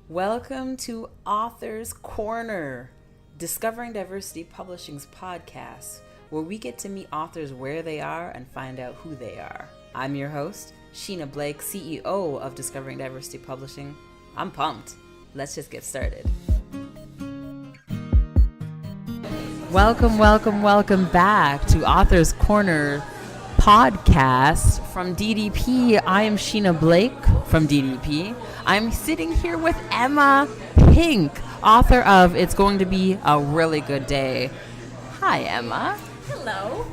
Welcome to Author's Corner, Discovering Diversity Publishing's podcast, where we get to meet authors where they are and find out who they are. I'm your host, Sheena Blake, CEO of Discovering Diversity Publishing. I'm pumped. Let's just get started. Welcome back to Author's Corner podcast from DDP. I am Sheena Blake from DDP. I'm sitting here with Emma Pink, author of It's Going to Be a Really Good Day. Hi, Emma. Hello.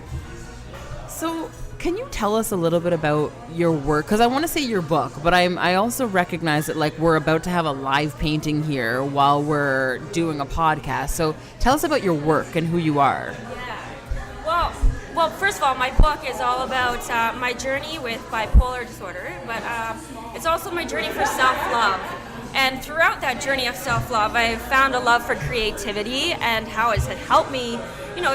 So, can you tell us a little bit about your work? Because I want to say your book, but I also recognize that we're about to have a live painting here while we're doing a podcast. So, tell us about your work and who you are. Yeah. Well, first of all, my book is all about my journey with bipolar disorder, but it's also my journey for self-love. And throughout that journey of self-love, I've found a love for creativity and how it's helped me,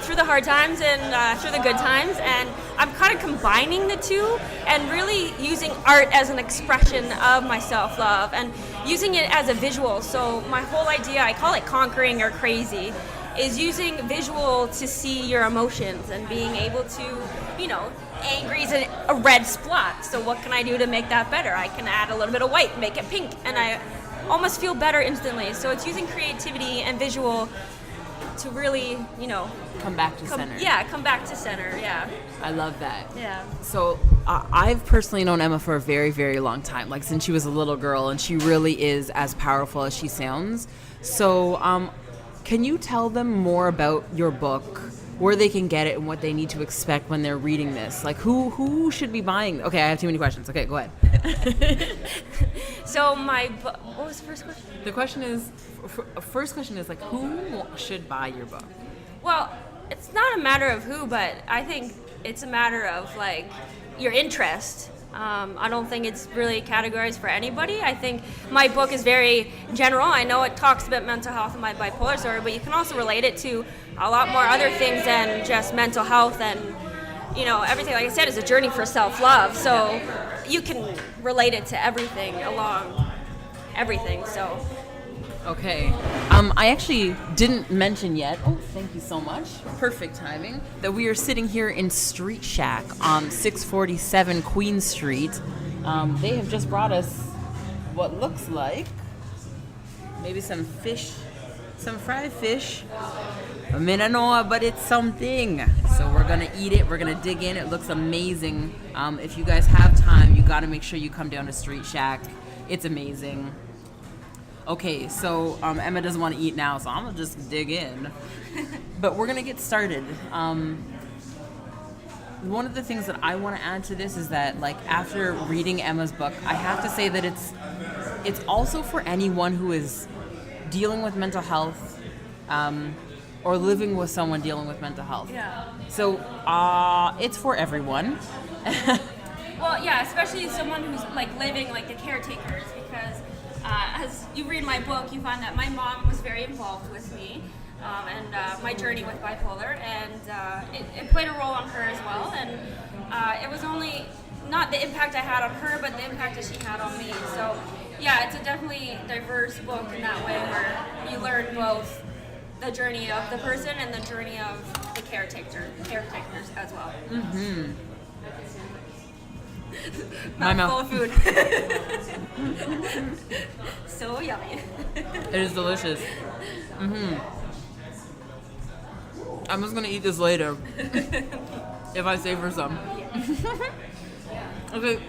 through the hard times and through the good times. And I'm kind of combining the two and really using art as an expression of my self-love and using it as a visual. So my whole idea, I call it conquering or crazy, is using visual to see your emotions and being able to, angry is a red spot. So what can I do to make that better? I can add a little bit of white, make it pink, and I almost feel better instantly. So it's using creativity and visual to really, Come back to center. Yeah, come back to center, yeah. I love that. Yeah. So I've personally known Emma for a very, very long time, since she was a little girl, and she really is as powerful as she sounds. So can you tell them more about your book, where they can get it, and what they need to expect when they're reading this? Who should be buying? Okay, I have too many questions. Okay, go ahead. So what was the first question? The question is, first question is who should buy your book? Well, it's not a matter of who, but I think it's a matter of your interest. I don't think it's really categorized for anybody. I think my book is very general. I know it talks about mental health and my bipolar disorder, but you can also relate it to a lot more other things than just mental health and, everything. Like I said, is a journey for self-love. So you can relate it to everything along everything. So. Okay. I actually didn't mention yet, thank you so much, perfect timing, that we are sitting here in Street Shack on 647 Queen Street. They have just brought us what looks like maybe some fish, some fried fish. I mean, I know, but it's something. So we're going to eat it. We're going to dig in. It looks amazing. If you guys have time, you got to make sure you come down to Street Shack. It's amazing. Okay, so Emma doesn't want to eat now, so I'm going to just dig in. But we're going to get started. One of the things that I want to add to this is that, after reading Emma's book, I have to say that it's also for anyone who is dealing with mental health or living with someone dealing with mental health. Yeah. So it's for everyone. Well, yeah, especially someone who's living the caretakers, because as you read my book, you find that my mom was very involved with me and my journey with bipolar, and it played a role on her as well. And it was only not the impact I had on her, but the impact that she had on me. So, yeah, it's a definitely diverse book in that way, where you learn both the journey of the person and the journey of the caretakers as well. Mm-hmm. My mouth full of food. So yummy. It is delicious. Mm-hmm. I'm just gonna eat this later if I savor some. Okay,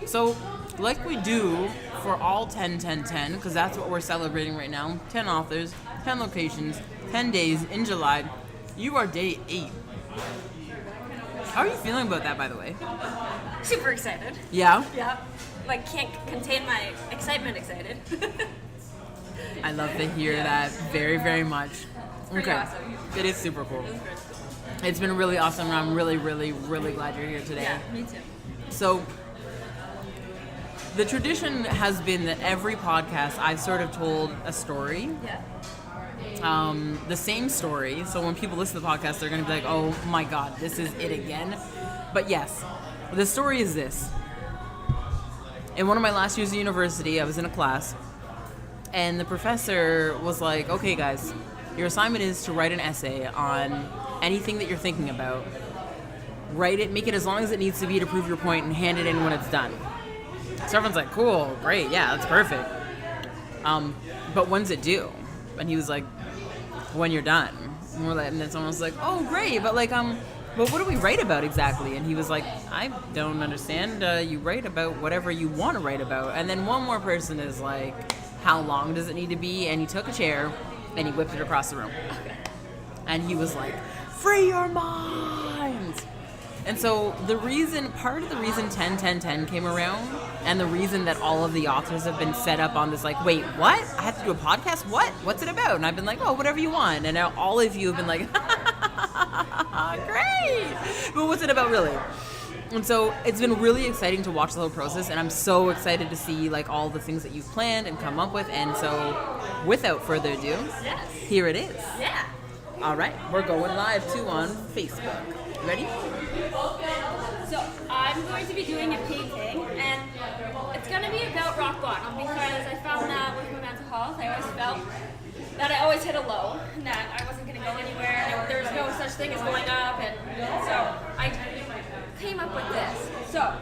so like we do for all 10-10-10, because that's what we're celebrating right now. 10 authors, 10 locations, 10 days in July. You are day 8. How are you feeling about that, by the way? Super excited. Yeah? Yeah. Can't contain my excited. I love to hear that very, very much. It's pretty awesome. It is super cool. It was great. It's been really awesome, and I'm really, really, really glad you're here today. Yeah, me too. So, the tradition has been that every podcast I've sort of told a story. Yeah. The same story. So when people listen to the podcast, they're going to be like, oh my God, this is it again. But yes, the story is this. In one of my last years of university, I was in a class, And the professor was like, okay, guys, your assignment is to write an essay on anything that you're thinking about. Write it, make it as long as it needs to be to prove your point, and hand it in when it's done. So everyone's like, cool, great, yeah, that's perfect. But when's it due? And he was like, when you're done. And then someone was like, oh, great, but like, but what do we write about exactly? And he was like, I don't understand. You write about whatever you want to write about. And then one more person is like, how long does it need to be? And he took a chair and he whipped it across the room. And he was like, free your mind. And so part of the reason 10-10-10 came around, and the reason that all of the authors have been set up on this, like, wait, what? I have to do a podcast? What? What's it about? And I've been like, oh, whatever you want. And now all of you have been like, great. But what's it about really? And so it's been really exciting to watch the whole process, and I'm so excited to see like all the things that you've planned and come up with. And so without further ado, here it is. Yeah. All right, we're going live too on Facebook. Ready? So I'm going to be doing a painting, and it's going to be about rock bottom, because I found that with my mental health, I always felt that I always hit a low, and that I wasn't going to go anywhere, and there was no such thing as going up, and so I came up with this. So,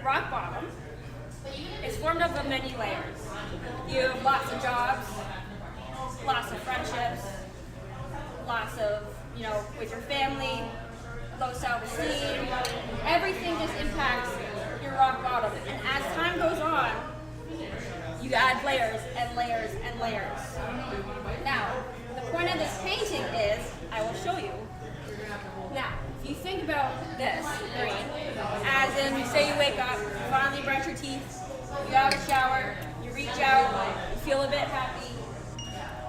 rock bottom is formed up of many layers. You have lots of jobs, lots of friendships, lots of, with your family, low self-esteem, everything just impacts your rock bottom. And as time goes on, you add layers and layers and layers. Now, the point of this painting is, I will show you. Now, if you think about this, green, as in, say you wake up, you finally brush your teeth, you have a shower, you reach out, you feel a bit happy.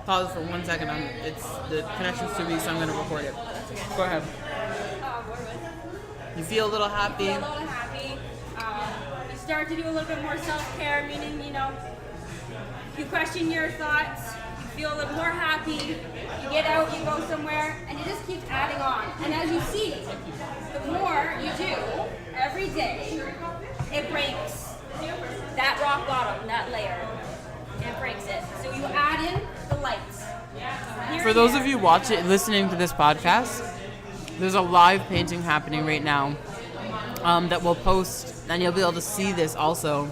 Pause for 1 second. It's the connection's too weak, so I'm going to record it. Go ahead. You feel a little happy. You start to do a little bit more self-care, meaning, you question your thoughts, you feel a little more happy, you get out, you go somewhere, and it just keeps adding on. And as you see, the more you do every day, it breaks that rock bottom, that layer. It breaks it. So you add in the lights. For those of you listening to this podcast, there's a live painting happening right now that we'll post, and you'll be able to see this also.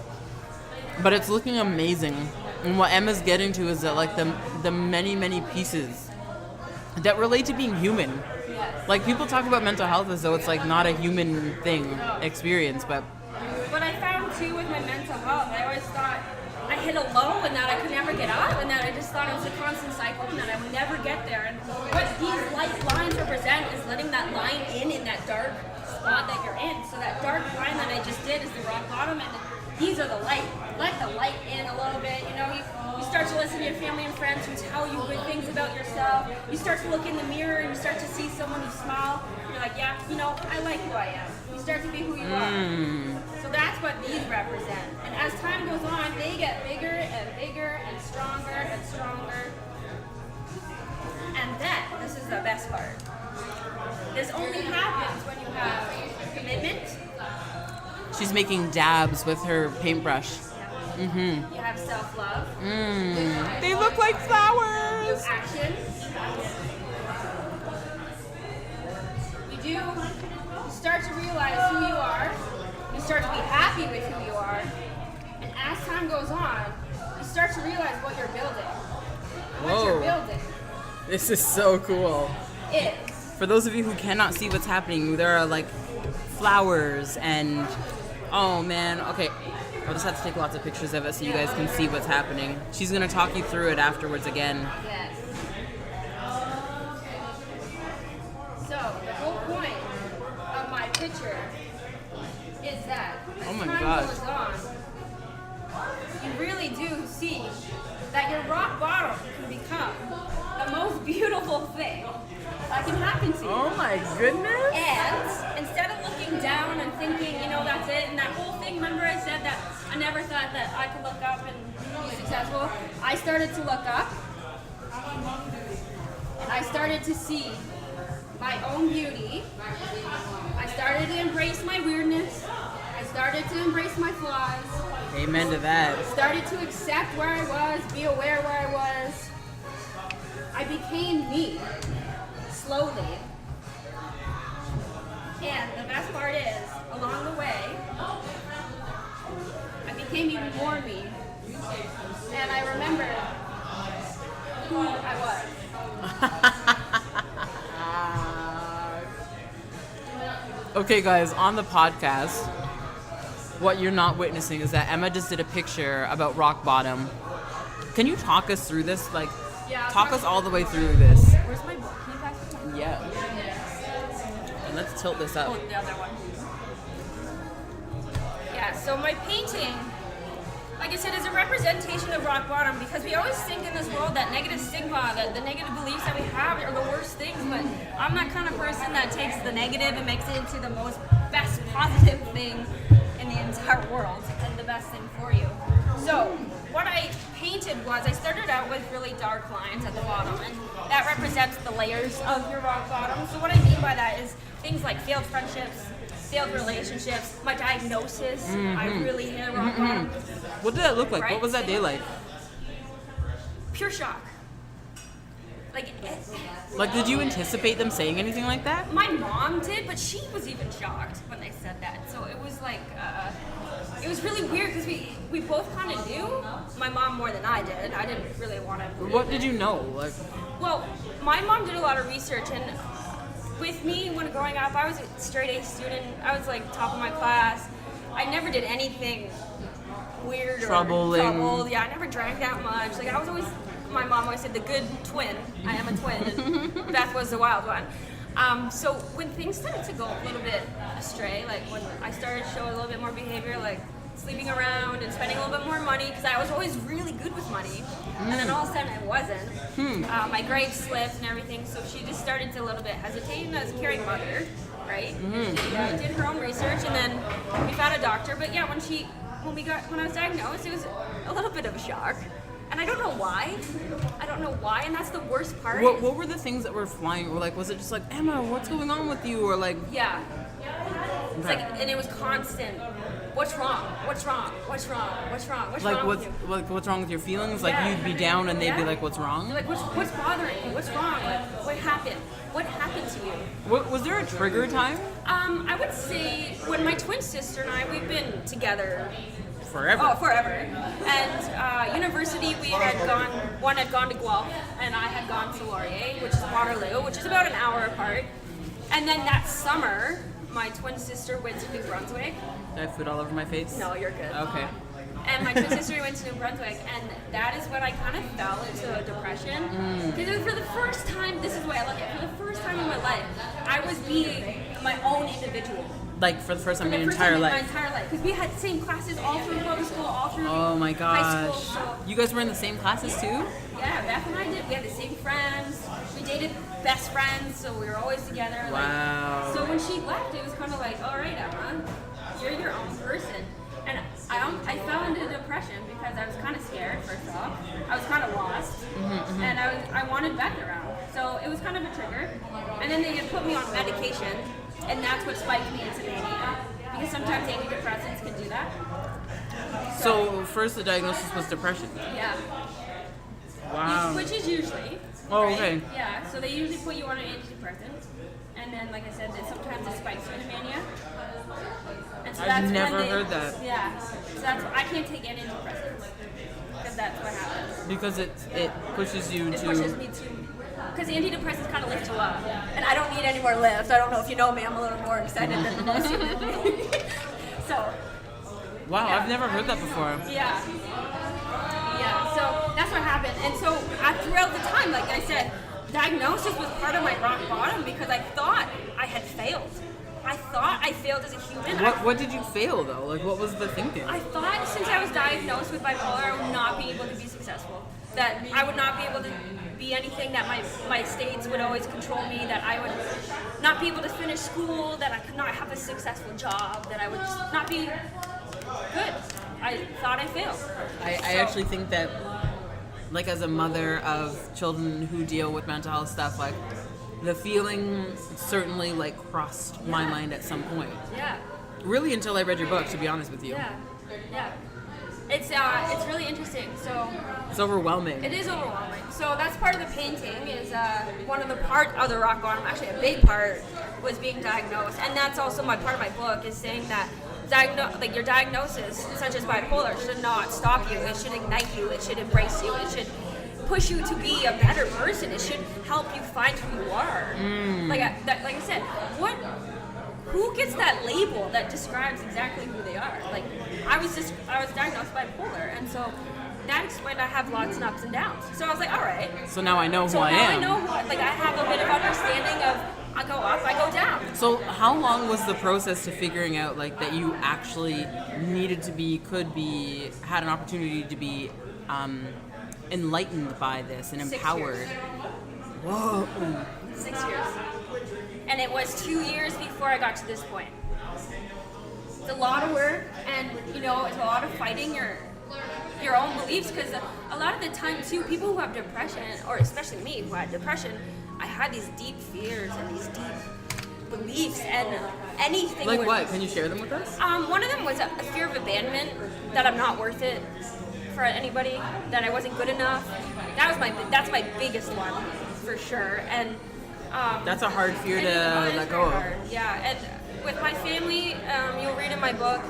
But it's looking amazing. And what Emma's getting to is that like the many, many pieces that relate to being human. Like people talk about mental health as though it's like not a human experience, but I found too with my mental health, I always thought I hit a low and that I could never get up, and that I just thought it was a constant cycle and that I would never get there. And what these light lines represent is letting that line in that dark spot that you're in. So that dark line that I just did is the rock bottom, and these are the light. Let the light in a little bit. You start to listen to your family and friends who tell you good things about yourself. You start to look in the mirror and you start to see someone you smile. You're like, yeah, I like who I am. You start to be who you are. So that's what these represent. And as time goes on, they get bigger and bigger and stronger and stronger. And then, this is the best part. This only happens when you have commitment. She's making dabs with her paintbrush. Mm-hmm. You have self-love. They look like flowers. You have action. You start to realize who you are. You start to be happy with who you are. And as time goes on, you start to realize what you're building. What you're building. This is so cool. Is. For those of you who cannot see what's happening, there are like flowers and oh man, okay. I'll just have to take lots of pictures of it so you guys can see what's happening. She's going to talk you through it afterwards again. Yes. So, the whole point of my picture is that as time goes on, you really do see that your rock bottom can become the most beautiful thing that can happen to you. Oh my goodness. And instead of looking down and thinking, that's it, and that whole thing, remember I said that I never thought that I could look up and be successful? I started to look up, and I started to see my own beauty. I started to embrace my weirdness, I started to embrace my flaws. Amen to that. Started to accept where I was, be aware where I was. I became me, slowly. And the best part is, along the way, I became even more me. And I remembered who I was. Okay, guys, on the podcast, what you're not witnessing is that Emma just did a picture about rock bottom. Can you talk us through this? Like, talk us all the way through this. Where's my book? Can you pass it? Yeah. And let's tilt this up. Oh, the other one. Yeah, so my painting, like I said, is a representation of rock bottom because we always think in this world that negative stigma, that the negative beliefs that we have are the worst things, but I'm that kind of person that takes the negative and makes it into the most best positive thing in the entire world and the best thing for you. So what I painted was I started out with really dark lines at the bottom, and that represents the layers of your rock bottom. So what I mean by that is things like failed friendships, failed relationships, my diagnosis. I really hit a rock bottom. What did that look like? Right? What was that day like? Pure shock. Like, did you anticipate them saying anything like that? My mom did, but she was even shocked when they said that. So it was like, it was really weird because we both kind of knew. My mom more than I did. I didn't really want to. What did you know? Like, well, my mom did a lot of research, and with me, when growing up, I was a straight A student. I was like top of my class. I never did anything weird or troubled. Yeah, I never drank that much. Like I was always, my mom always said, the good twin. I am a twin, and Beth was the wild one. So when things started to go a little bit astray, like when I started to show a little bit more behavior, like sleeping around and spending a little bit more money, because I was always really good with money, and then all of a sudden I wasn't. My grades slipped and everything, so she just started to a little bit hesitate, and as a caring mother, right? She did her own research, and then we found a doctor. But yeah, when I was diagnosed, it was a little bit of a shock. And I don't know why. And that's the worst part. What were the things that were flying? Or like, was it just like, Emma, what's going on with you? Or like, yeah. It's like, and it was constant. What's wrong? What's wrong? What's wrong? What's wrong? What's wrong with you? Like, what's wrong with your feelings? Like, you'd be down and they'd be like, what's wrong? They're like, what's bothering you? What's wrong? Like, what happened? What happened to you? Was there a trigger time? I would say when my twin sister and we've been together forever. Oh, forever. And university, one had gone to Guelph, and I had gone to Laurier, which is Waterloo, which is about an hour apart. And then that summer, my twin sister went to New Brunswick. Did I have food all over my face? No, you're good. Okay. And my twin sister went to New Brunswick, and that is when I kind of fell into a depression. Because for the first time, this is the way I look at it, for the first time in my life, I was being my own individual. Like for the first time in your entire life? My entire life. Because we had the same classes all through public school, all through oh my gosh. high school. So, you guys were in the same classes too? Yeah, Beth and I did. We had the same friends. We dated best friends, so we were always together. Wow. Like, so when she left, it was kind of like, all right, Emma, you're your own person. And I fell into depression because I was kind of scared, first off. I was kind of lost. And I wanted Beth around. So it was kind of a trigger. And then they had put me on medication. And that's what spiked me into mania. Because sometimes antidepressants can do that. So first the diagnosis was depression? Yeah. Wow. Which is usually. Oh, right? okay. Yeah, so they usually put you on an antidepressant. And then, like I said, sometimes it spikes you into mania. And so I've never heard that. Yeah. So that's I can't take antidepressants. Because that's what happens. Because it pushes you to... It pushes me to... Because antidepressants kind of lift you up. And I don't need any more lift. I don't know if you know me, I'm a little more excited than the most human being. So... Wow, yeah. I've never heard that before. Yeah. Yeah, so that's what happened. And so throughout the time, like I said, diagnosis was part of my rock bottom because I thought I had failed. I thought I failed as a human. What did you fail though? Like what was the thinking? I thought since I was diagnosed with bipolar, I would not be able to be successful. That I would not be able to be anything, that my states would always control me, that I would not be able to finish school, that I could not have a successful job, that I would just not be good. I thought I failed. I actually think that, like as a mother of children who deal with mental health stuff, like the feeling certainly like crossed my mind at some point. Yeah. Really, until I read your book, to be honest with you. Yeah. It's really interesting. So it's overwhelming. it is overwhelming. So that's part of the painting. Is one of the part of the rock bottom. Actually, a big part was being diagnosed, and that's also part of my book is saying that your diagnosis, such as bipolar, should not stop you. It should ignite you. It should embrace you. It should push you to be a better person. It should help you find who you are. Like I said, who gets that label that describes exactly who they are? Like, I was diagnosed bipolar, and so that explained I have lots of ups and downs. So I was like, all right. So now I know who I am. So now I know I have a bit of understanding of I go up, I go down. So how long was the process to figuring out like that you actually needed to be, had an opportunity to be enlightened by this and empowered? 6 years. Whoa. 6 years. And it was 2 years before I got to this point. It's a lot of work, and it's a lot of fighting your own beliefs, because a lot of the time too, people who have depression, or especially me who had depression, I had these deep fears and these deep beliefs, and anything. Like what? Can you share them with us? One of them was a fear of abandonment, that I'm not worth it for anybody, that I wasn't good enough. That's my biggest one, for sure. And that's a hard fear to let go of. Yeah, and with my family, you'll read in my book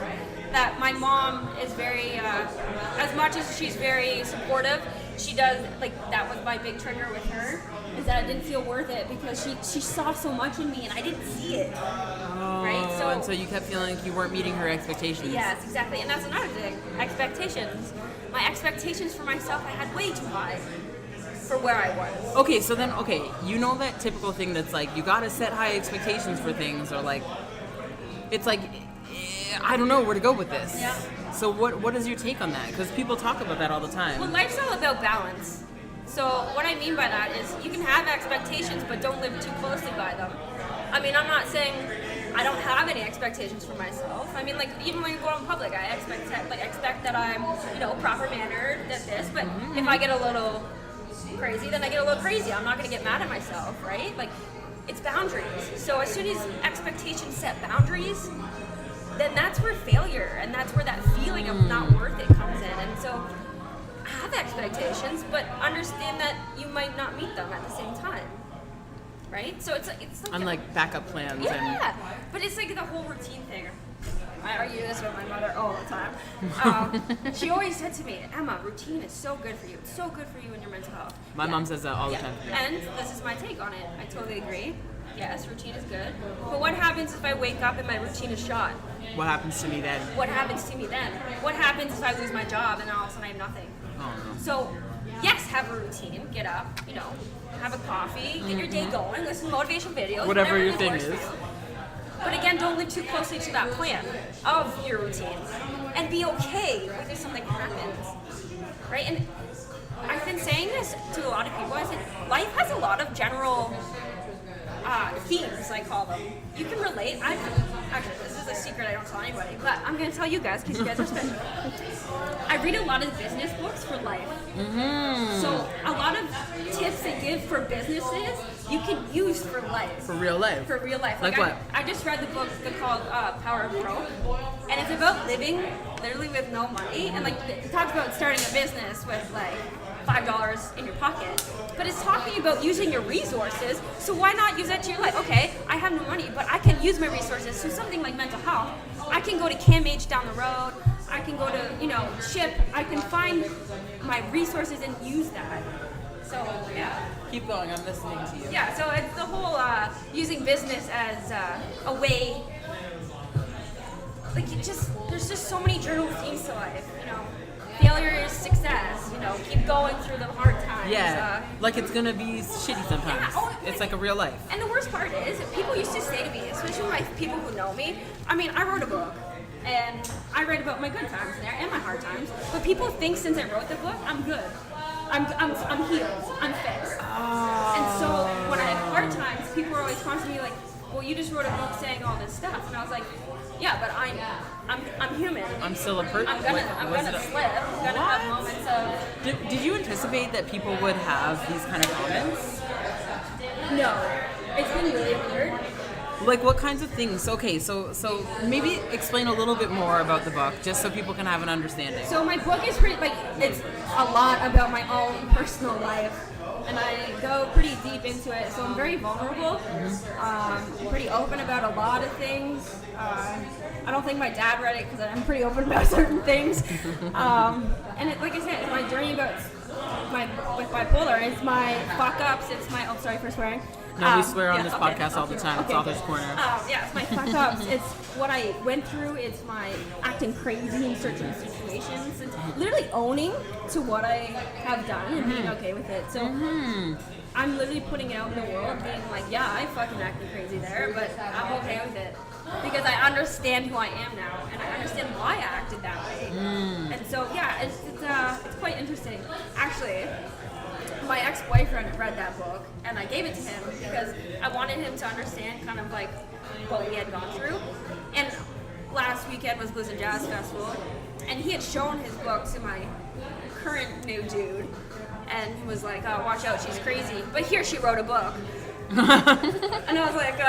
that my mom is very, as much as she's very supportive, she does, that was my big trigger with her, is that I didn't feel worth it because she saw so much in me and I didn't see it. Oh, right? And so you kept feeling like you weren't meeting her expectations. Yes, exactly. And that's another thing, expectations. My expectations for myself, I had way too high for where I was. Okay, so then, you know that typical thing that's like, you gotta set high expectations for things, or like, it's like, I don't know where to go with this. Yeah. So what is your take on that? Because people talk about that all the time. Well, life's all about balance. So what I mean by that is you can have expectations, but don't live too closely by them. I mean, I'm not saying I don't have any expectations for myself. I mean, even when you go out in public, I expect that I'm, proper mannered, that this. But if I get a little crazy, then I get a little crazy. I'm not going to get mad at myself, right? It's boundaries. So as soon as expectations set boundaries, then that's where failure and that's where that feeling of not worth it comes in. And so have expectations, but understand that you might not meet them at the same time, right? So it's unlike backup plans. Yeah, but it's like the whole routine thing. I argue this with my mother all the time. She always said to me, Emma, routine is so good for you. It's so good for you and your mental health. My mom says that all the time. And this is my take on it. I totally agree. Yes, routine is good. But what happens if I wake up and my routine is shot? What happens to me then? What happens to me then? What happens if I lose my job and all of a sudden I have nothing? Oh, no. So, yes, have a routine. Get up, have a coffee, get your day going, listen to motivation videos. Whatever your really thing works for is. you. But again, don't live too closely to that plan of your routine. And be okay with if something happens. Right? And I've been saying this to a lot of people. I said, life has a lot of general themes, I call them. You can relate. Actually, this is a secret I don't tell anybody, but I'm going to tell you guys because you guys are special. I read a lot of business books for life. Mm-hmm. So a lot of tips they give for businesses, you can use for life. For real life? For real life. Like what? I just read the book called Power of Pro, and it's about living literally with no money, and it talks about starting a business with $5 in your pocket, but it's talking about using your resources, so why not use that to your life? Okay, I have no money, but I can use my resources, so something like mental health, I can go to CAMH down the road, I can go to SHIP, I can find my resources and use that. So, yeah. Keep going, I'm listening to you. Yeah, so it's the whole using business as a way, there's just so many journal themes to life, Failure is success, keep going through the hard times. Yeah, it's gonna be shitty sometimes. Yeah, it's like a real life. And the worst part is, people used to say to me, especially people who know me, I wrote a book, and I write about my good times in there and my hard times, but people think since I wrote the book, I'm good. I'm healed, I'm fixed. Oh. And so when I have hard times, people are always constantly like, well, you just wrote a book saying all this stuff, and I was like, yeah, but I'm human. I'm still a person. I'm gonna slip. I'm gonna have moments of. Did you anticipate that people would have these kind of comments? No, it's been really weird. Like what kinds of things? Okay, so maybe explain a little bit more about the book, just so people can have an understanding. So my book is pretty, like, it's a lot about my own personal life, and I go pretty deep into it. So I'm very vulnerable, pretty open about a lot of things. I don't think my dad read it because I'm pretty open about certain things. And it, like I said, it's my journey with bipolar. It's my fuck ups. It's my sorry for swearing. No, we swear on this podcast all the time. It's Author's Corner. Yeah, it's my fuck ups. It's what I went through. It's my acting crazy in certain situations. It's literally owning to what I have done and being okay with it. So I'm literally putting it out in the world, being like, yeah, I fucking acted crazy there, but I'm okay with it. Because I understand who I am now, and I understand why I acted that way. And so, yeah, it's quite interesting. Actually, my ex-boyfriend read that book, and I gave it to him because I wanted him to understand kind of like what we had gone through. And last weekend was Blues and Jazz Festival, and he had shown his book to my current new dude, and he was like, oh, watch out, she's crazy. But here she wrote a book. And I was like,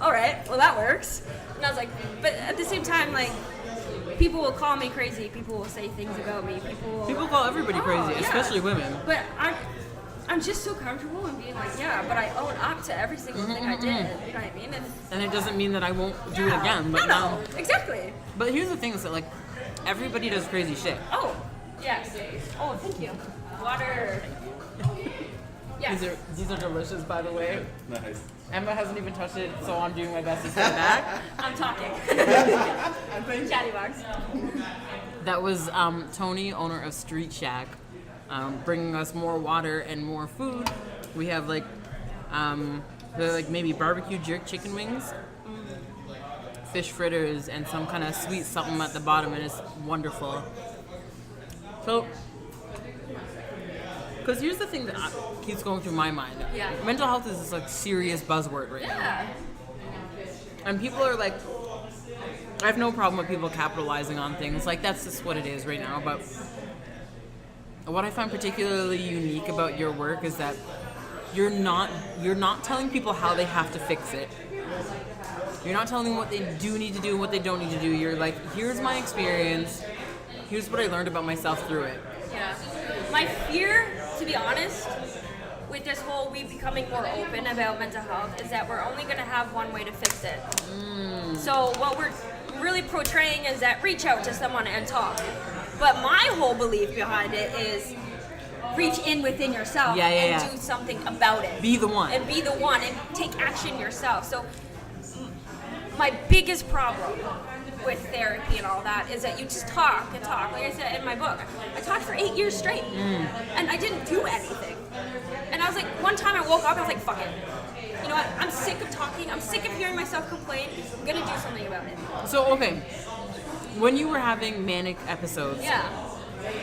all right, well that works. And I was like, but at the same time, like, people will call me crazy. People will say things about me. People call everybody crazy, especially women. But I'm just so comfortable in being like, yeah, but I own up to every single thing I did. You know what I mean? And it doesn't mean that I won't do it again. But no, exactly. But here's the thing: is that like everybody does crazy shit. Oh, yes. Oh, thank you. Water. Yes. These are delicious, by the way. Nice. Emma hasn't even touched it, so I'm doing my best to sit back. I'm talking. Chatty box. That was Toni, owner of Street Shack, bringing us more water and more food. We have like maybe barbecue jerk chicken wings, fish fritters, and some kind of sweet something at the bottom, and it's wonderful. So, because here's the thing that keeps going through my mind. Yeah. Mental health is this like serious buzzword right now. Yeah. And people are like, I have no problem with people capitalizing on things. Like, that's just what it is right now. But what I find particularly unique about your work is that you're not telling people how they have to fix it. You're not telling them what they do need to do and what they don't need to do. You're like, here's my experience. Here's what I learned about myself through it. Yeah. My fear, to be honest, with this whole we becoming more open about mental health is that we're only going to have one way to fix it. So what we're really portraying is that reach out to someone and talk. But my whole belief behind it is reach in within yourself and do something about it. Be the one. And be the one and take action yourself. So my biggest problem with therapy and all that is that you just talk and talk. Like I said in my book, I talked for 8 years straight and I didn't do anything. And I was like, one time I woke up, I was like, fuck it. You know what? I'm sick of talking. I'm sick of hearing myself complain. I'm gonna do something about it. So, okay, when you were having manic episodes,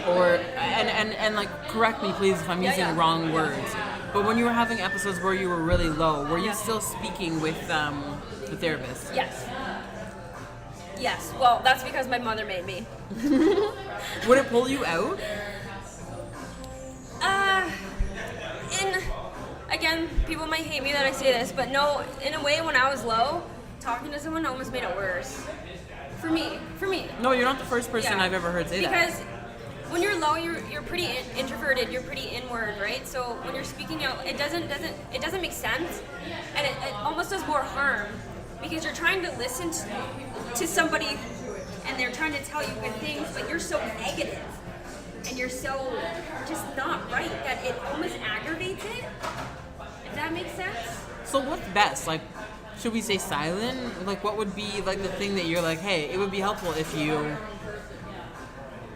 or and like, correct me please if I'm using the wrong words, but when you were having episodes where you were really low, were you still speaking with the therapist? Yes. Yes. Well, that's because my mother made me. Would it pull you out? Again, people might hate me that I say this, but no, in a way, when I was low, talking to someone almost made it worse. For me. No, you're not the first person I've ever heard say that. Because when you're low, you're pretty introverted, you're pretty inward, right? So when you're speaking out, it doesn't make sense, and it almost does more harm because you're trying to listen to somebody, and they're trying to tell you good things, but you're so negative, and you're so just not right that it almost aggravates it. If that makes sense. So what's best? Like, should we say silent? Like, what would be like the thing that you're like, hey, it would be helpful if you...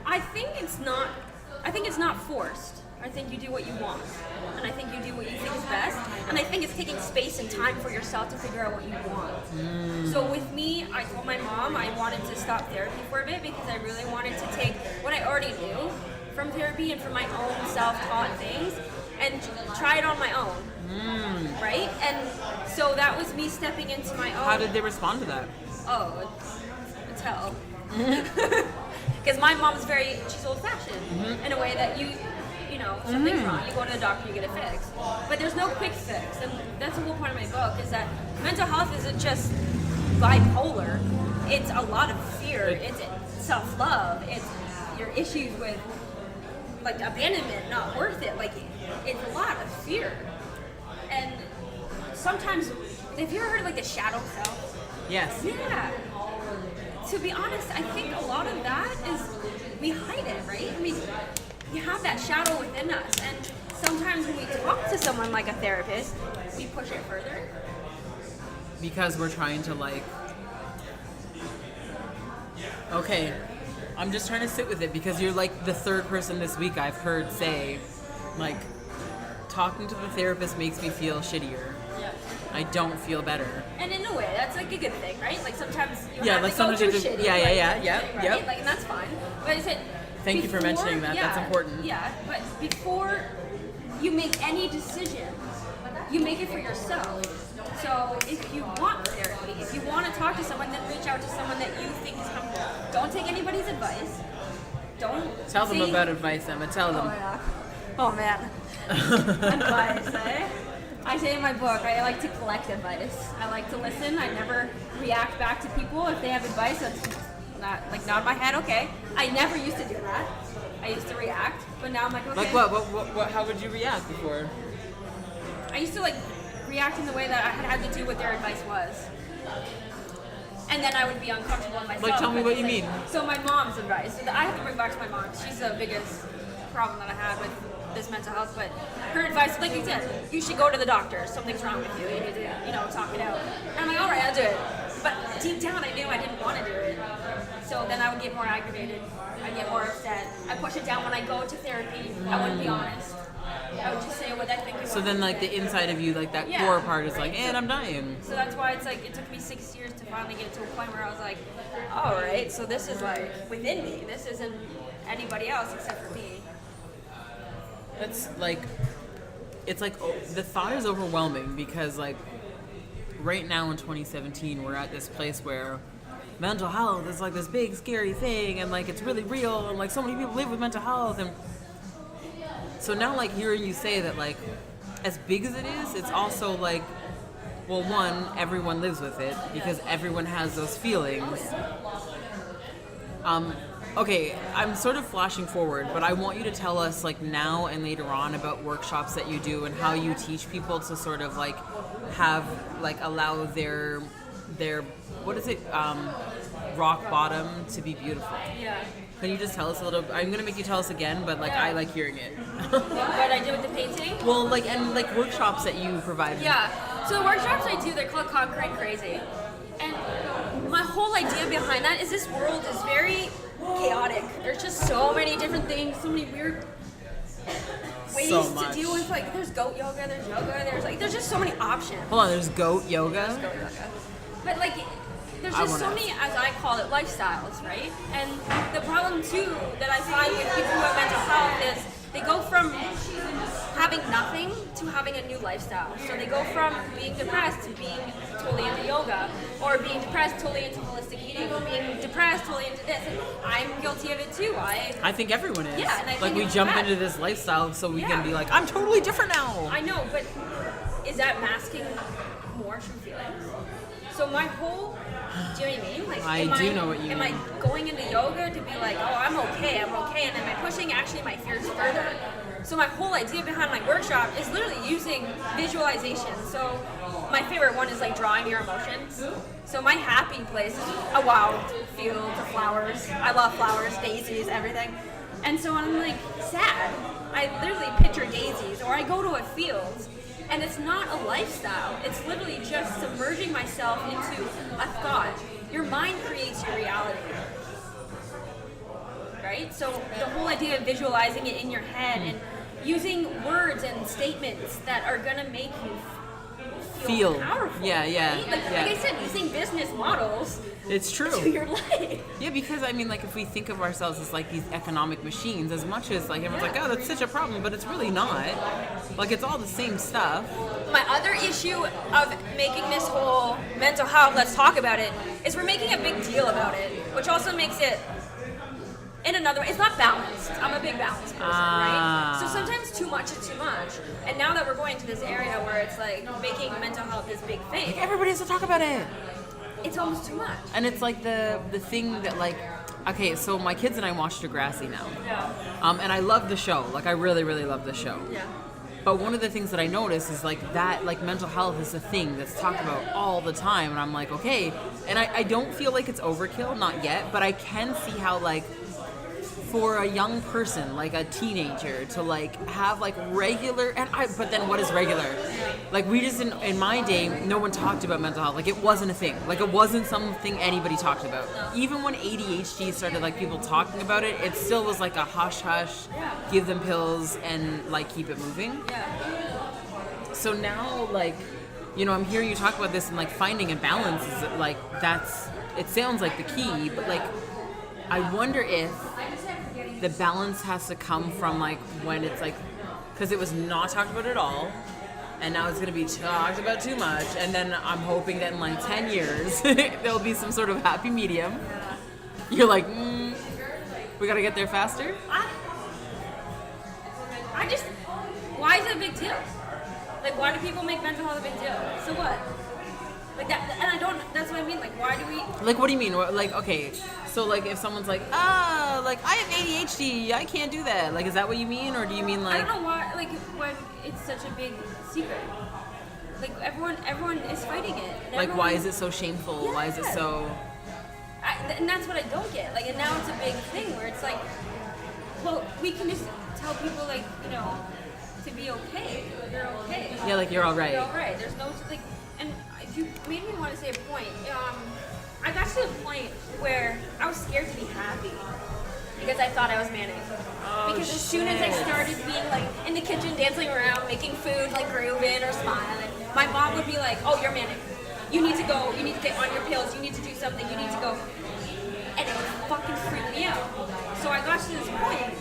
I think it's not forced. I think you do what you want. And I think you do what you think is best. And I think it's taking space and time for yourself to figure out what you want. So with me, I told my mom I wanted to stop therapy for a bit because I really wanted to take what I already knew from therapy and from my own self-taught things and try it on my own. Right? And so that was me stepping into my own. How did they respond to that? Oh, it's hell. Because my mom's she's old-fashioned in a way that you know, something's wrong. You go to the doctor, you get it fixed. But there's no quick fix. And that's the whole point of my book, is that mental health isn't just bipolar. It's a lot of fear. It's self-love. It's your issues with, like, abandonment, not worth it. Like, it's a lot of fear. And sometimes, have you ever heard of, like, the shadow self? Yes. Yeah. To be honest, I think a lot of that is, we hide it, right? I mean, you have that shadow within us. And sometimes when we talk to someone like a therapist, we push it further. Because we're trying to, like, okay, I'm just trying to sit with it, because you're like the third person this week I've heard say, like, talking to the therapist makes me feel shittier. Yeah. I don't feel better. And in a way, that's like a good thing, right? Like sometimes you yeah, have like to go through shitty. Yeah. Like, and that's fine. But I said, thank you for mentioning that. Yeah, that's important. Yeah, but before you make any decision, you make it for yourself. So if you want therapy, if you want to talk to someone, then reach out to someone that you think is comfortable. Don't take anybody's advice. Don't tell them about advice, Emma. Tell them. Oh, yeah. Oh man. Advice, eh? I say in my book, I like to collect advice. I like to listen. I never react back to people. If they have advice, that's not like nod my head, okay. I never used to do that. I used to react, but now I'm like, okay. Like what? How would you react before? I used to like react in the way that I had to do what their advice was. And then I would be uncomfortable in myself. Like, tell me what you mean. So my mom's advice, I have to bring back to my mom. She's the biggest problem that I had with this mental health, but her advice, like you said, you should go to the doctor. Something's wrong with you. You need to, talk it out. And I'm like, all right, I'll do it. But deep down, I knew I didn't want to do it. So then I would get more aggravated. I'd get more upset. I push it down when I go to therapy. I wouldn't be honest. I would just say what I think is. So then, like, the inside of you, like, that core part is like, and I'm dying. So that's why it's like, it took me 6 years to finally get to a point where I was like, all right, so this is like within me. This isn't anybody else except for me. It's like, the thought is overwhelming, because, like, right now in 2017, we're at this place where mental health is like this big scary thing, and like it's really real, and like so many people live with mental health. And so now, like, hearing you say that, like, as big as it is, it's also like, well, one, everyone lives with it because everyone has those feelings. Okay, I'm sort of flashing forward, but I want you to tell us, like, now and later on about workshops that you do and how you teach people to sort of, like, have, like, allow their what is it, rock bottom to be beautiful. Yeah. Can you just tell us a little? I'm gonna make you tell us again, but, like, Yeah. I like hearing it. What I did with the painting? Well, like, and, like, workshops that you provide. Yeah. So the workshops I do, they're called Concrete Crazy. And my whole idea behind that is this world is very chaotic. There's just so many different things, so many weird ways to deal with, like, there's goat yoga, there's just so many options. Hold on, there's goat yoga? There's goat yoga. But, like, there's just so many, as I call it, lifestyles, right? And the problem, too, that I find with people who have mental health is they go from having nothing to having a new lifestyle. So they go from being depressed to being totally into yoga, or being depressed totally into holistic eating, or being depressed totally into this. And I'm guilty of it too. I think everyone is. Yeah, and I like, think we it's jump bad. into this lifestyle so we can be like, I'm totally different now. I know, but is that masking more true feelings? So my whole, do you know what I mean? Like, I do know what you mean. Am I going into yoga to be like, oh, I'm okay, and am I pushing actually my fears further? So my whole idea behind my workshop is literally using visualization. So my favorite one is, like, drawing your emotions. So my happy place is a wild field of flowers. I love flowers, daisies, everything. And so when I'm, like, sad, I literally picture daisies, or I go to a field. And it's not a lifestyle. It's literally just submerging myself into a thought. Your mind creates your reality. Right? So the whole idea of visualizing it in your head and using words and statements that are going to make you feel powerful. Yeah. Right? Like I said, using business models. It's true. To your life. Yeah, because, I mean, like, if we think of ourselves as, like, these economic machines, as much as, like, everyone's like, oh, that's such a problem, but it's really not. Like, it's all the same stuff. My other issue of making this whole mental health, let's talk about it, is we're making a big deal about it, which also makes it in another way. It's not balanced. I'm a big balanced person, right? So sometimes too much is too much. And now that we're going to this area where it's like making mental health this big thing, Like everybody has to talk about it. it's almost too much. And it's like the thing that like, okay, so my kids and I watch Degrassi now. Yeah. And I love the show. Like I really, really love the show. Yeah. But one of the things that I notice is like that, like mental health is a thing that's talked about all the time. And I'm like, okay. And I don't feel like it's overkill, not yet, but I can see how like for a young person, like a teenager, to like have like regular, but then what is regular? Like we just, in my day, no one talked about mental health. Like it wasn't a thing. Like it wasn't something anybody talked about. Even when ADHD started like people talking about it, it still was like a hush hush, give them pills and like keep it moving. Yeah. So now like, you know, I'm hearing you talk about this and like finding a balance is like, it sounds like the key, but like, I wonder if the balance has to come from like when it's like, because it was not talked about at all, and now it's going to be talked about too much, and then I'm hoping that in like 10 years there'll be some sort of happy medium. You're like, we got to get there faster. I just, why is it a big deal? Like, why do people make mental health a big deal? So what? Like that, and I don't. That's what I mean. Like, why do we? Like, what do you mean? Like, okay, so like if someone's like, like I have ADHD, I can't do that. Like, is that what you mean, or do you mean like? I don't know why. Like, when it's such a big secret. Like everyone is fighting it. Like, why is it so shameful? Yeah. Why is it so? And that's what I don't get. Like, and now it's a big thing where it's like, well, we can just tell people like, you know, to be okay. You're okay. Yeah, like you're all right. You're all right. There's no like, and you made me want to say a point. I got to the point where I was scared to be happy because I thought I was manic. Because as soon as I started being like in the kitchen, dancing around, making food, like grooving or smiling, my mom would be like, "Oh, you're manic. You need to go. You need to get on your pills. You need to do something. You need to go." And it would fucking freak me out. So I got to this point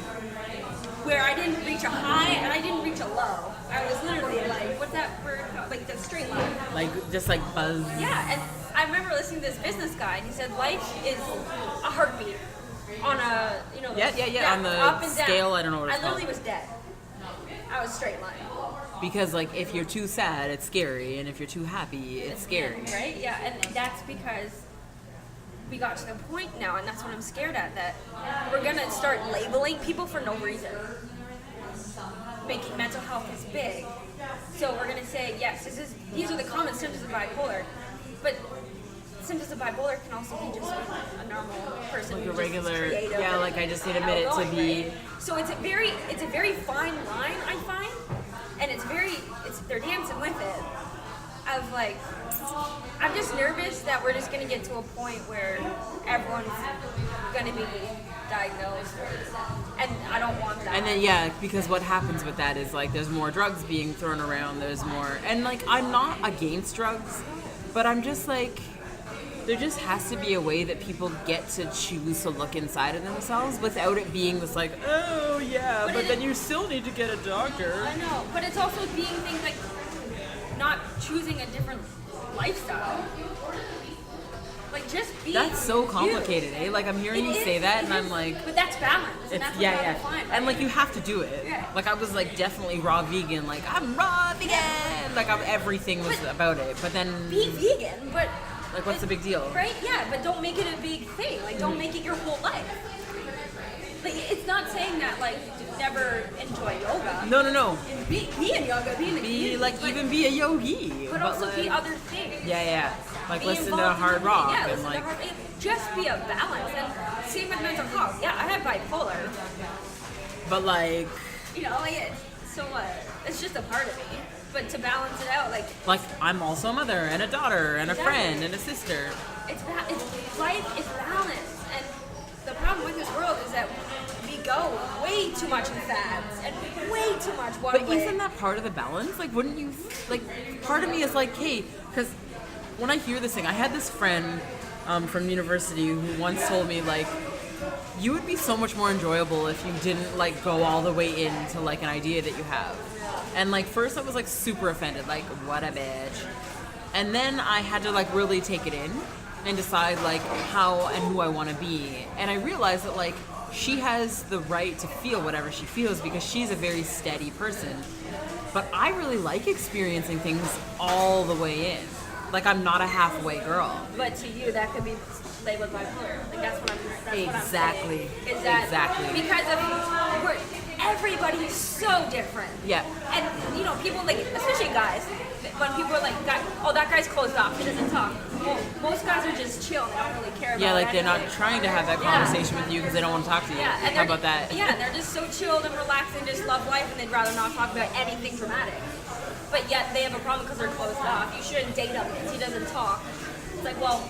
where I didn't reach a high and I didn't reach a low. I was literally like, what's that word called? Like the straight line. Like just like buzz. Yeah, and I remember listening to this business guy and he said life is a heartbeat on a, you know, yeah, on the up and down. scale, I don't know what it's I literally called. was dead. I was straight line. Because like if you're too sad, it's scary, and if you're too happy, it's scary. Right? Yeah, and that's because we got to the point now, and that's what I'm scared at, that we're gonna start labeling people for no reason. Making mental health is big. So we're gonna say, yes, these are the common symptoms of bipolar, but symptoms of bipolar can also be just a normal person Like who a just is regular, creative yeah, and like I just need a minute to outgoing, be. right? So it's a very fine line, I find, and they're dancing with it. Of like, I'm just nervous that we're just gonna get to a point where everyone's gonna be diagnosed, and I don't want that. And then yeah, because what happens with that is like there's more drugs being thrown around. There's more, and like I'm not against drugs, but I'm just like, there just has to be a way that people get to choose to look inside of themselves without it being this like, oh yeah, but then you still need to get a doctor. I know, but it's also being things like not choosing a different lifestyle. Like just be. That's so complicated, eh? Like I'm hearing you say that, and I'm like, but that's balance. And it's that's yeah. Fine, right? And like you have to do it. Yeah. Like I was like definitely raw vegan. Like I'm raw vegan. Like everything was about it. But then be vegan, but like what's the big deal? Right? Yeah, but don't make it a big thing. Like don't make it your whole life. Like it's not saying that like never enjoy yoga. No. And be in yoga, be in the community, like even be a yogi. but also like, be other things. Yeah. Like Be listen to involved in hard the- rock yeah, and listen to like. hard, just be a balance. And same with mental health. Yeah, I have bipolar. But like. You know, like so what? It's just a part of me. But to balance it out, like I'm also a mother and a daughter and a Exactly. friend and a sister. it's life is balance. And the problem with this world is that we go way too much in fads and way too much one But way. isn't that part of the balance? Like, wouldn't you, like, part of me is like, hey, because when I hear this thing, I had this friend from university who once told me, like, you would be so much more enjoyable if you didn't, like, go all the way into, like, an idea that you have. And, like, first I was, like, super offended, like, what a bitch. And then I had to, like, really take it in and decide, like, how and who I want to be. And I realized that, like, she has the right to feel whatever she feels because she's a very steady person. But I really like experiencing things all the way in. Like, I'm not a halfway girl. But to you, that could be labeled bipolar. Like, that's what I'm Exactly. What I'm saying. Is that Exactly. because of everybody is so different. Yeah. And, you know, people, like, especially guys, when people are like, oh, that guy's closed off, he doesn't talk. Well, most guys are just chill. They don't really care about Yeah, like they're not anything. trying to have that conversation with you because they don't want to talk to you. Yeah, and How about that? Yeah, they're just so chilled and relaxed and just love life, and they'd rather not talk about anything dramatic. But yet they have a problem because they're closed off. You shouldn't date him because he doesn't talk. It's like, well,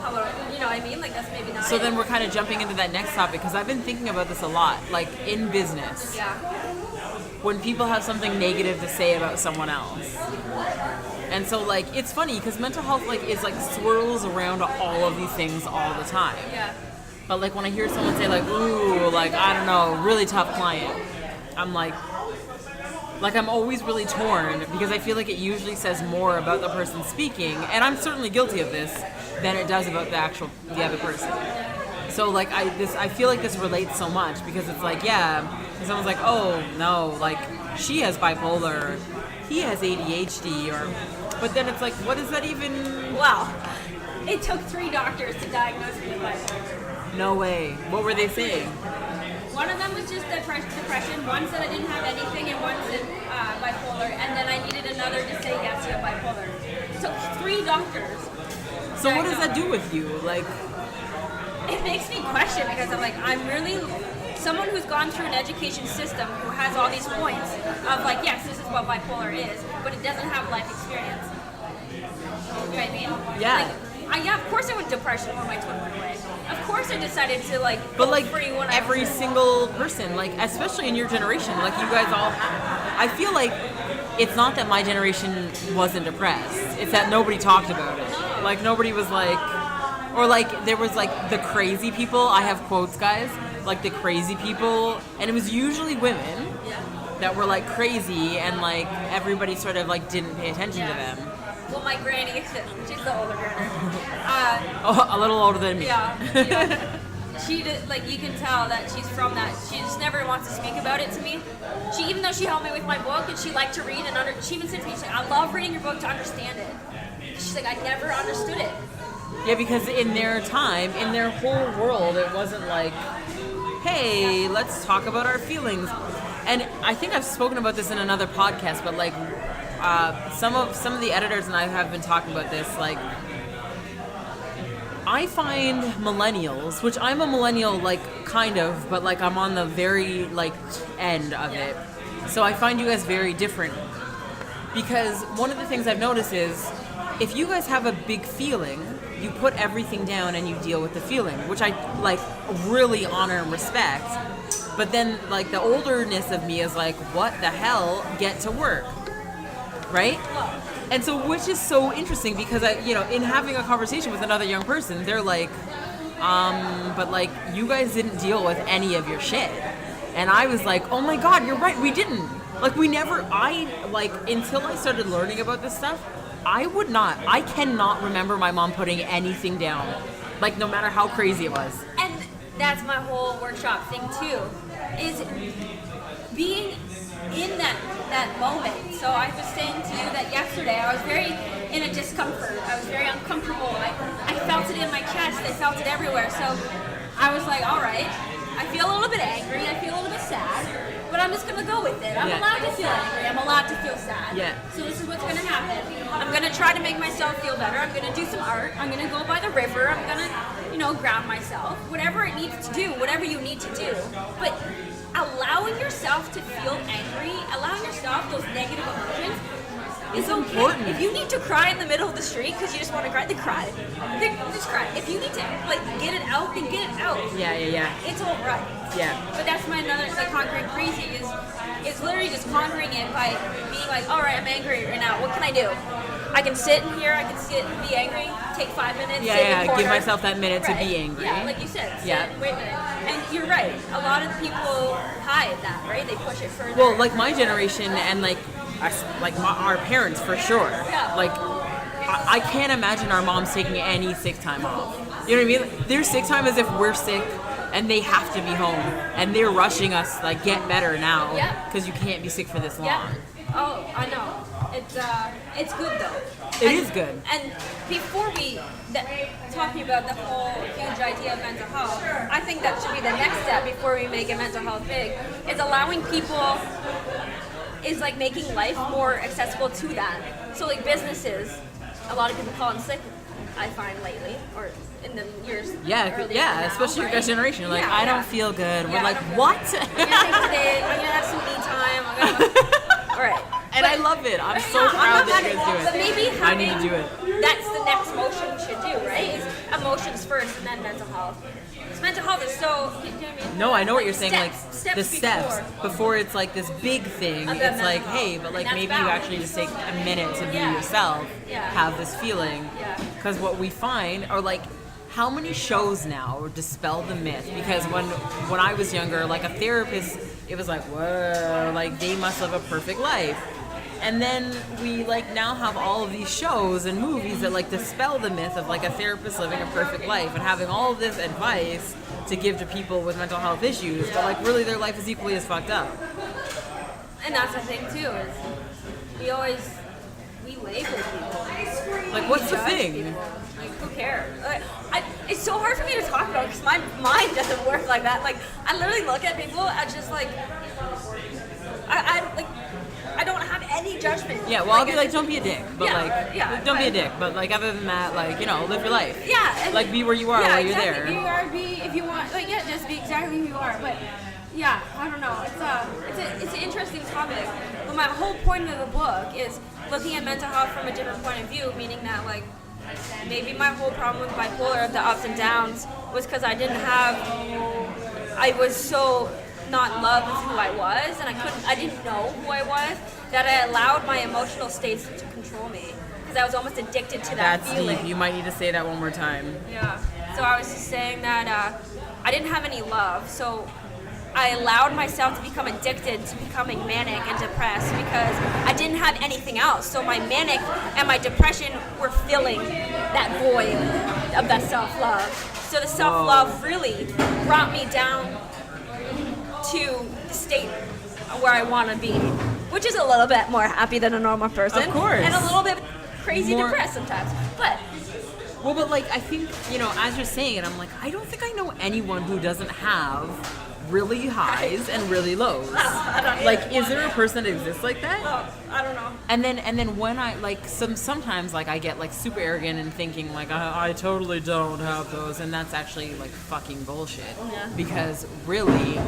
how about, you know what I mean? Like, that's maybe not So it. then we're kind of jumping into that next topic because I've been thinking about this a lot. Like, in business, Yeah. when people have something negative to say about someone else. And so, like, it's funny because mental health, like, is, like, swirls around all of these things all the time. Yeah. But, like, when I hear someone say, like, ooh, like, I don't know, really tough client, I'm like, I'm always really torn because I feel like it usually says more about the person speaking, and I'm certainly guilty of this, than it does about the other person. So, like, I feel like this relates so much because it's like, yeah, and someone's like, oh, no, like, she has bipolar, he has ADHD, but then it's like, what is that even? Wow. It took 3 doctors to diagnose me with bipolar. No way. What were they saying? One of them was just depression. One said I didn't have anything, and one said bipolar. And then I needed another to say yes, you have bipolar. It took 3 doctors. So what does that do with you? Like, it makes me question because I'm really someone who's gone through an education system who has all these points of like, yes, this is what bipolar is, but it doesn't have life experience. You know what I mean? Yeah. Yeah, of course I went depression when my twin went away. Of course I decided to but go like free when every single person, like especially in your generation, like you guys all, I feel like it's not that my generation wasn't depressed. It's that nobody talked about it. Like nobody was like, or like there was like the crazy people. I have quotes, guys. Like the crazy people, and it was usually women that were like crazy, and like everybody sort of like didn't pay attention to them. Well, my granny, she's the older granny. Oh, a little older than me. Yeah. She did, like you can tell that she's from that. She just never wants to speak about it to me. She, even though she helped me with my book and she liked to read and she even said to me, she's like, I love reading your book to understand it. She's like, I never understood it. Yeah, because in their time, in their whole world, it wasn't like, hey, let's talk about our feelings. And I think I've spoken about this in another podcast, but like some of the editors and I have been talking about this. Like, I find millennials, which I'm a millennial, like kind of, but like I'm on the very like end of it. So I find you guys very different. Because one of the things I've noticed is, if you guys have a big feeling, you put everything down and you deal with the feeling, which I like really honor and respect. But then like the olderness of me is like, what the hell, get to work, right? And so, which is so interesting because in having a conversation with another young person, they're like, but like you guys didn't deal with any of your shit. And I was like, oh my God, you're right, we didn't. Like until I started learning about this stuff, I cannot remember my mom putting anything down. Like no matter how crazy it was. And that's my whole workshop thing too, is being in that moment. So I was saying to you that yesterday I was very in a discomfort. I was very uncomfortable. I felt it in my chest. I felt it everywhere. So I was like, all right, I feel a little bit angry. I feel a little bit sad. But I'm just gonna go with it. I'm allowed to feel angry. I'm allowed to feel sad. Yeah. So this is what's gonna happen. I'm gonna try to make myself feel better. I'm gonna do some art. I'm gonna go by the river. I'm gonna, ground myself. Whatever it needs to do, whatever you need to do. But allowing yourself to feel angry, allowing yourself those negative emotions, is okay. Important. If you need to cry in the middle of the street because you just want to cry, then cry. Just cry. If you need to get it out, then get it out. Yeah. It's all right. Yeah. But that's my another conquering crazy is literally just conquering it by being like, all right, I'm angry right now. What can I do? I can sit in here. I can sit and be angry. Take 5 minutes. Sit in the corner. Give myself that minute to Right. be angry. Yeah, like you said. Sit, Yeah. wait a minute. And you're right. A lot of people hide that, right? They push it further. Well, like my generation and like our parents for sure. Yeah. Like I can't imagine our moms taking any sick time off. You know what I mean? Their sick time is if we're sick and they have to be home, and they're rushing us like get better now Yep. because you can't be sick for this long. Yeah. Oh, I know. It's good though. It is good. And before talking about the whole huge idea of mental health, I think that should be the next step before we make it mental health big. Is allowing people, is like making life more accessible to that. So like businesses, a lot of people call in sick, I find lately, or in the years. Earlier now, especially right? your generation. Like, Yeah, I don't yeah. feel good. Yeah, We're I like, don't feel what? I'm gonna take today. I'm gonna have some me time. I'm gonna. All right. And I love it. I'm so proud that you guys do it. But maybe I need to do it. That's the next motion we should do, right? Is emotions first and then mental health. Because mental health is so. You know what I mean? No, I know what you're saying. Like Steps the steps before it's like this big thing. And then It's like, mental hey, health. but like And maybe that's you balance. actually just take a minute to be Yeah. yourself, Yeah. have this feeling. Yeah. Because what we find are like, how many shows now dispel the myth? Because when I was younger, like a therapist, it was like, whoa, like they must live a perfect life. And then we like now have all of these shows and movies that like dispel the myth of like a therapist living a perfect life and having all of this advice to give to people with mental health issues, but like really their life is equally as fucked up. And that's the thing too. Is we label people. Like, what's the Judge thing? people. Like, who cares? Like, it's so hard for me to talk about because my mind doesn't work like that. Like, I literally look at people and just like, I don't have any judgment. Yeah, well, I'll be like, don't be a dick, but don't be a right. dick, but like other than that, like, you know, live your life. Yeah. And Like, be where you are yeah, while you're exactly. there. Be if you want. Like, yeah, just be exactly who you are. But yeah, I don't know. It's an interesting topic. But my whole point of the book is looking at mental health from a different point of view, meaning that like maybe my whole problem with bipolar, the ups and downs, was because I was so not in love with who I was, and I didn't know who I was, that I allowed my emotional states to control me, because I was almost addicted to that That's feeling. deep. You might need to say that one more time. Yeah. So I was just saying that I didn't have any love, so I allowed myself to become addicted to becoming manic and depressed because I didn't have anything else. So my manic and my depression were filling that void of that self-love. So the self-love really brought me down to the state where I want to be, which is a little bit more happy than a normal person. Of course. And a little bit crazy More- depressed sometimes. But Well, but like, I think, you know, as you're saying it, I'm like, I don't think I know anyone who doesn't have really highs and really lows. Like, is there a person that exists like that? I don't know. And then when I like sometimes like I get like super arrogant and thinking like I totally don't have those, and that's actually like fucking bullshit. Yeah. Because really,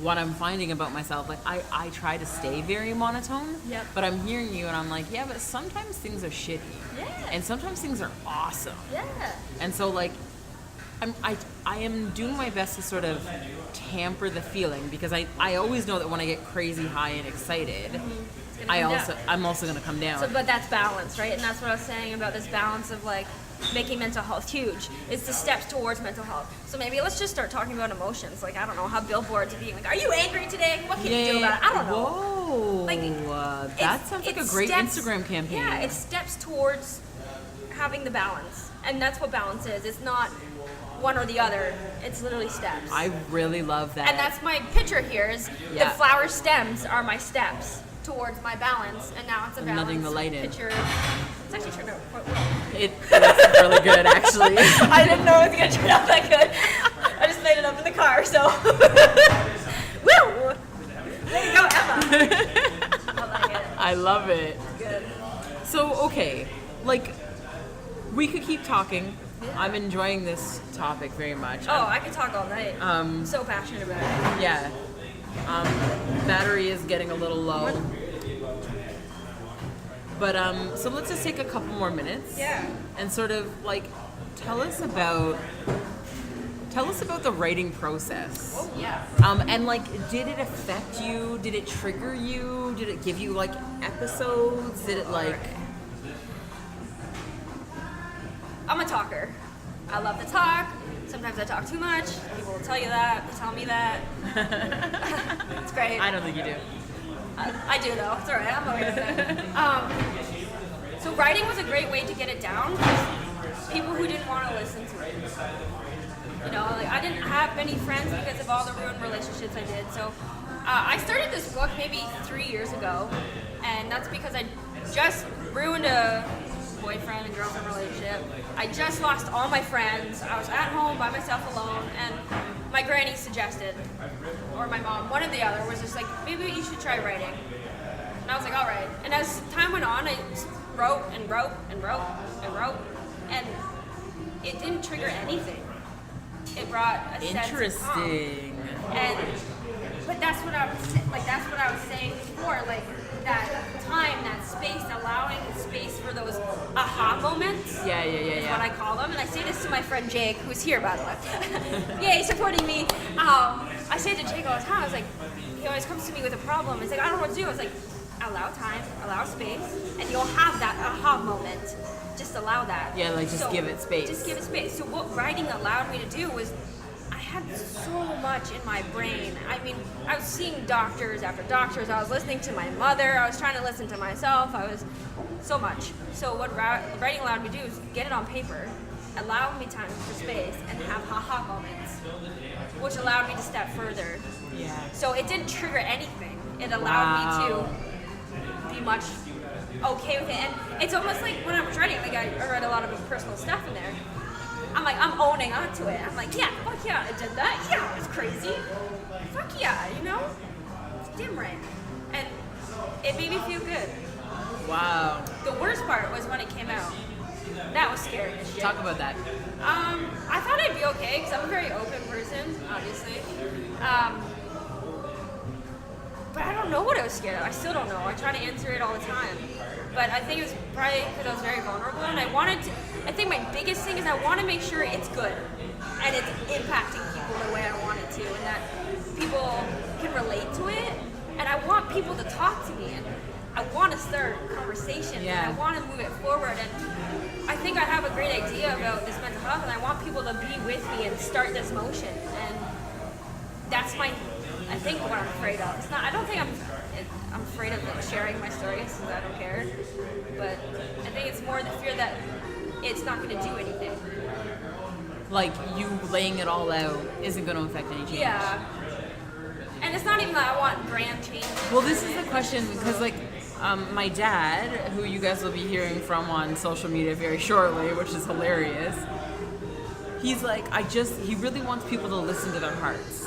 what I'm finding about myself, like I try to stay very monotone. Yep. But I'm hearing you and I'm like, yeah, but sometimes things are shitty. Yeah. And sometimes things are awesome. Yeah. And so like I am doing my best to sort of tamper the feeling, because I always know that when I get crazy high and excited, I'm also gonna come down. So, but that's balance, right? And that's what I was saying about this balance of like making mental health huge. It's the steps towards mental health. So maybe let's just start talking about emotions. Like, I don't know, how billboards are being like, are you angry today? What can you do about it? I don't know. Whoa. Like, that sounds like a great Instagram campaign. Yeah, it's steps towards having the balance. And that's what balance is. It's not one or the other. It's literally steps. I really love that. And that's my picture here is Yeah. the flower stems are my steps towards my balance, and now it's a I'm balance letting the light in. picture. It's actually turned out quite well. That's really good, actually. I didn't know it was gonna turn out that good. I just made it up in the car, so. Woo! There you go, Emma. I like it. I love it. Good. So, okay, like, we could keep talking. I'm enjoying this topic very much. Oh, I could talk all night. I'm so passionate about it. Yeah. Battery is getting a little low. But so let's just take a couple more minutes. Yeah. And sort of like tell us about the writing process. Oh, yeah. And like, did it affect you? Did it trigger you? Did it give you like episodes? Did it like? I'm a talker. I love to talk. Sometimes I talk too much. People will tell you that. They tell me that. It's great. I don't think you do. I do though. It's alright. I'm okay with it. So writing was a great way to get it down. People who didn't want to listen to it. You know, like I didn't have many friends because of all the ruined relationships I did. So I started this book maybe 3 years ago, and that's because I just ruined a boyfriend and girlfriend relationship. I just lost all my friends. I was at home by myself alone, and my granny suggested, or my mom, one or the other, was just like, maybe you should try writing. And I was like, all right. And as time went on, I wrote and wrote and wrote and wrote, and it didn't trigger anything. It brought a sense of calm. Interesting. But that's what I was saying before, like that time, that space, allowing space for those aha moments. Yeah. Is what I call them, and I say this to my friend Jake, who's here by the way. Yay, supporting me. I say to Jake all the time. I was like, he always comes to me with a problem. He's like, I don't know what to do. I was like, allow time, allow space, and you'll have that aha moment. Just allow that. Yeah, like just give it space. Just give it space. So what writing allowed me to do was, I had so much in my brain. I mean, I was seeing doctors after doctors. I was listening to my mother. I was trying to listen to myself. I was so much. So what writing allowed me to do is get it on paper, allow me time for space, and have ha-ha moments, which allowed me to step further. Yeah. So it didn't trigger anything. It allowed me to be much okay with it. And it's almost like when I was writing, like I read a lot of personal stuff in there. I'm owning on to it. I'm like, yeah, fuck yeah, I did that. Yeah, it's crazy. Fuck yeah, you know? It's damn right. And it made me feel good. Wow. The worst part was when it came out. That was scary as shit. Talk about that. I thought I'd be okay because I'm a very open person, obviously. But I don't know what I was scared of. I still don't know. I try to answer it all the time. But I think it was probably because I was very vulnerable, and I think my biggest thing is I want to make sure it's good and it's impacting people the way I want it to, and that people can relate to it, and I want people to talk to me, and I want to start conversations, and I want to move it forward, and I think I have a great idea about this mental health, and I want people to be with me and start this motion, and that's I think what I'm afraid of. It's not. I don't think I'm afraid of like sharing my stories because I don't care. But I think it's more the fear that it's not going to do anything. Like you laying it all out isn't going to affect any change. Yeah. And it's not even that I want grand change. Well, this is the question because like my dad, who you guys will be hearing from on social media very shortly, which is hilarious. He's like, he really wants people to listen to their hearts.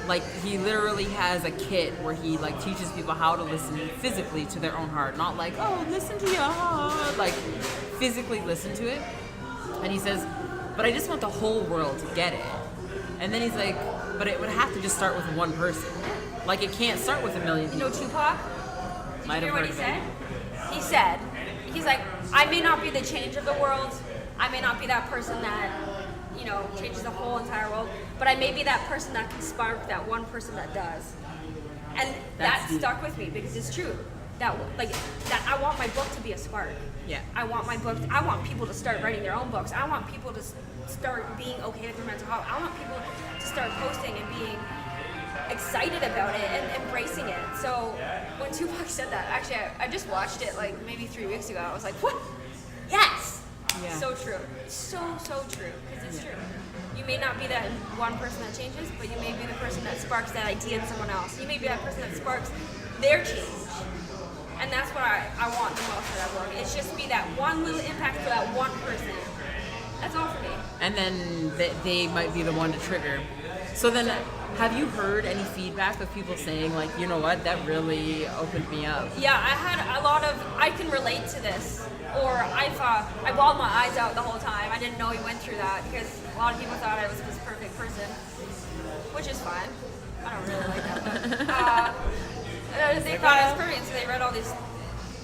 Like he literally has a kit where he like teaches people how to listen physically to their own heart, not like, oh, listen to your heart, like physically listen to it. And he says, but I just want the whole world to get it. And then he's like, but it would have to just start with one person. Like it can't start with a million people. You know Tupac? Might have heard he said? He said, he's like, I may not be the change of the world. I may not be that person that, you know, changes the whole entire world, but I may be that person that can spark that one person that does. And that stuck with me because it's true. That I want my book to be a spark. Yeah. I want people to start writing their own books. I want people to start being okay with their mental health. I want people to start posting and being excited about it and embracing it. So when Tupac said that, actually I just watched it like maybe 3 weeks ago. I was like, what? Yes! Yeah. So true. So true. Because it's true. You may not be that one person that changes, but you may be the person that sparks that idea in someone else. You may be that person that sparks their change. And that's what I want the most of that work. It's just be that one little impact for that one person. That's all for me. And then they might be the one to trigger. So then, have you heard any feedback of people saying like, you know what, that really opened me up? Yeah, I had a lot of, I can relate to this. Or I bawled my eyes out the whole time. I didn't know he went through that because a lot of people thought I was this perfect person, which is fine. I don't really like that, but they thought I was perfect, so they read all this,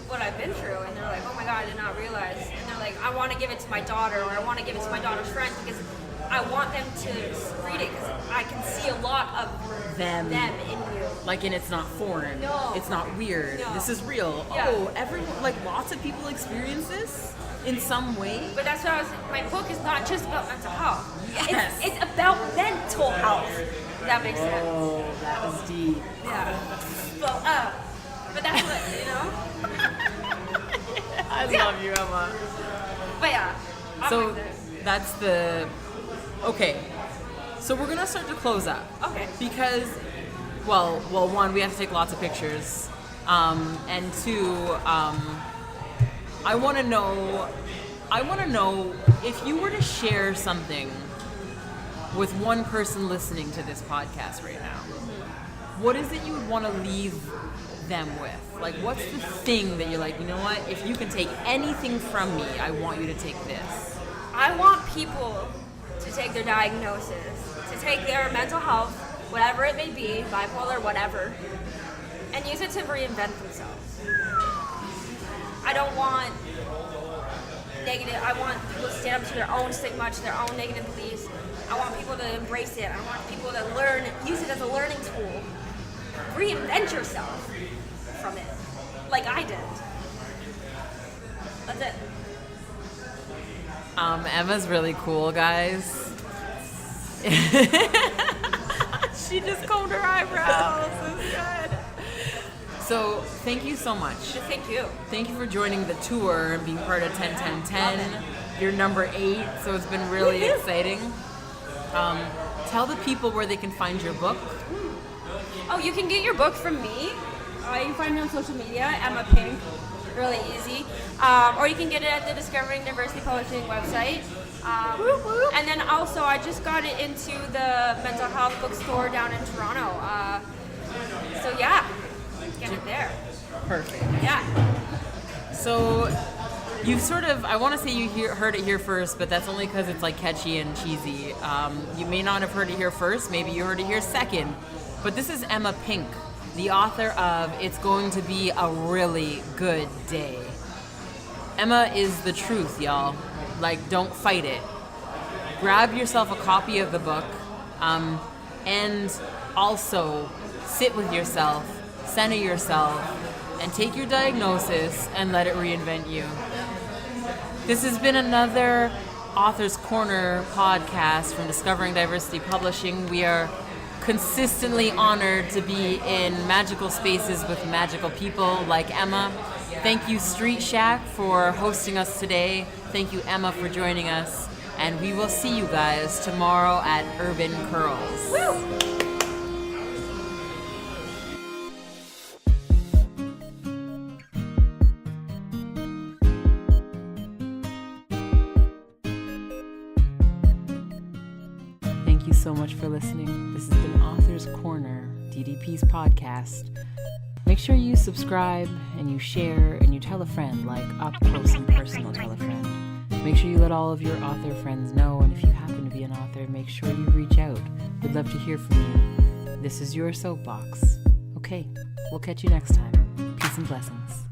what I've been through, and they're like, oh my god, I did not realize. And they're like, I want to give it to my daughter, or I want to give it to my daughter's friends because I want them to read it because I can see a lot of them in you. Like, and it's not foreign. No. It's not weird. No. This is real. Yeah. Oh, everyone, like lots of people experience this in some way. But that's what my book is not just about mental health. Yes. It's about mental health. If that makes sense. Oh, that was deep. Yeah. But that's what, you know? I love you, Emma. But yeah. So that's the, okay. So we're gonna start to close up. Okay. Because, well, one, we have to take lots of pictures, and two, I want to know if you were to share something with one person listening to this podcast right now, what is it you would want to leave them with? Like, what's the thing that you're like, you know what? If you can take anything from me, I want you to take this. I want people to take their diagnosis, to take their mental health, whatever it may be, bipolar, whatever, and use it to reinvent themselves. I don't want negative, I want people to stand up to their own stigma, to their own negative beliefs. I want people to embrace it. I want people to use it as a learning tool. Reinvent yourself from it, like I did. That's it. Emma's really cool, guys. She just combed her eyebrows. That's good. So, thank you so much. Thank you. Thank you for joining the tour and being part of 10-10-10. You're number 8, so it's been really exciting. Tell the people where they can find your book. Oh, you can get your book from me. You can find me on social media, Emma Pink. Really easy. Or you can get it at the Discovering Diversity Publishing website. And then also, I just got it into the mental health bookstore down in Toronto. So yeah, get it there. Perfect. Yeah. So you've sort of, I want to say you heard it here first, but that's only because it's like catchy and cheesy. You may not have heard it here first, maybe you heard it here second, but this is Emma Pink, the author of It's Going to Be a Really Good Day. Emma is the truth, y'all. Like, don't fight it. Grab yourself a copy of the book, and also sit with yourself, center yourself, and take your diagnosis and let it reinvent you. This has been another Author's Corner podcast from Discovering Diversity Publishing. We are consistently honored to be in magical spaces with magical people like Emma. Thank you, Street Shack, for hosting us today. Thank you, Emma, for joining us. And we will see you guys tomorrow at Urban Curls. Woo! Thank you so much for listening. This has been Author's Corner, DDP's podcast. Make sure you subscribe and you share and you tell a friend, like up close and personal, tell a friend. Make sure you let all of your author friends know, and if you happen to be an author, make sure you reach out. We'd love to hear from you. This is your soapbox. Okay, we'll catch you next time. Peace and blessings.